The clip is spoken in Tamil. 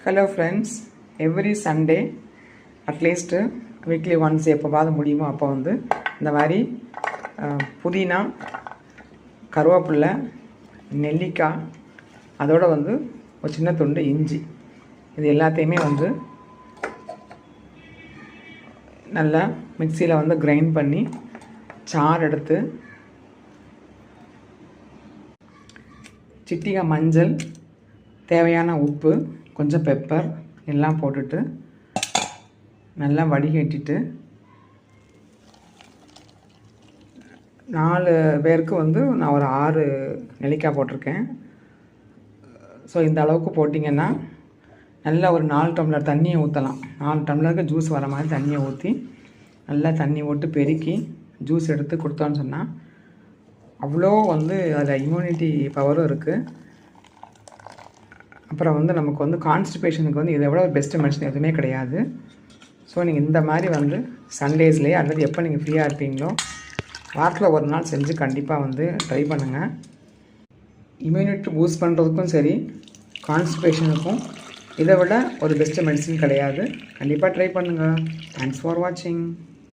Hello friends, every Sunday at least weekly once எப்போவாது முடியுமோ அப்போ வந்து இந்த மாதிரி புதினா, கருவேப்பில்லை, நெல்லிக்காய், அதோடு வந்து ஒரு சின்ன துண்டு இஞ்சி, இது எல்லாத்தையுமே வந்து நல்லா மிக்சியில் வந்து கிரைண்ட் பண்ணி சாறு எடுத்து சிட்டிகை மஞ்சள், தேவையான உப்பு, கொஞ்சம் பெப்பர் எல்லாம் போட்டுட்டு நல்லா வடிகட்டிட்டு 4 பேருக்கு வந்து நான் ஒரு 6 நெல்லிக்காய் போட்டிருக்கேன். ஸோ இந்த அளவுக்கு போட்டிங்கன்னா நல்லா ஒரு 4 டம்ளர் தண்ணியை ஊற்றலாம். 4 டம்ளருக்கு ஜூஸ் வர மாதிரி தண்ணியை ஊற்றி நல்லா தண்ணி போட்டு பெருக்கி ஜூஸ் எடுத்து கொடுத்தோன்னு சொன்னால் அவ்வளோ வந்து அதில் இம்யூனிட்டி பவரும் இருக்குது. அப்புறம் வந்து நமக்கு வந்து கான்ஸ்டிபேஷனுக்கு வந்து இதை விட ஒரு பெஸ்ட்டு மெடிசன் எதுவுமே கிடையாது. ஸோ நீங்கள் இந்த மாதிரி வந்து சண்டேஸ்லேயே அல்லது எப்போ நீங்கள் ஃப்ரீயாக இருப்பீங்களோ வாரத்தில் ஒரு நாள் செஞ்சு கண்டிப்பாக வந்து ட்ரை பண்ணுங்கள். இம்யூனிட்டி பூஸ்ட் பண்ணுறதுக்கும் சரி, கான்ஸ்டிபேஷனுக்கும் இதை விட ஒரு பெஸ்ட்டு மெடிசன் கிடையாது. கண்டிப்பாக ட்ரை பண்ணுங்கள். தேங்க்ஸ் ஃபார் வாட்சிங்.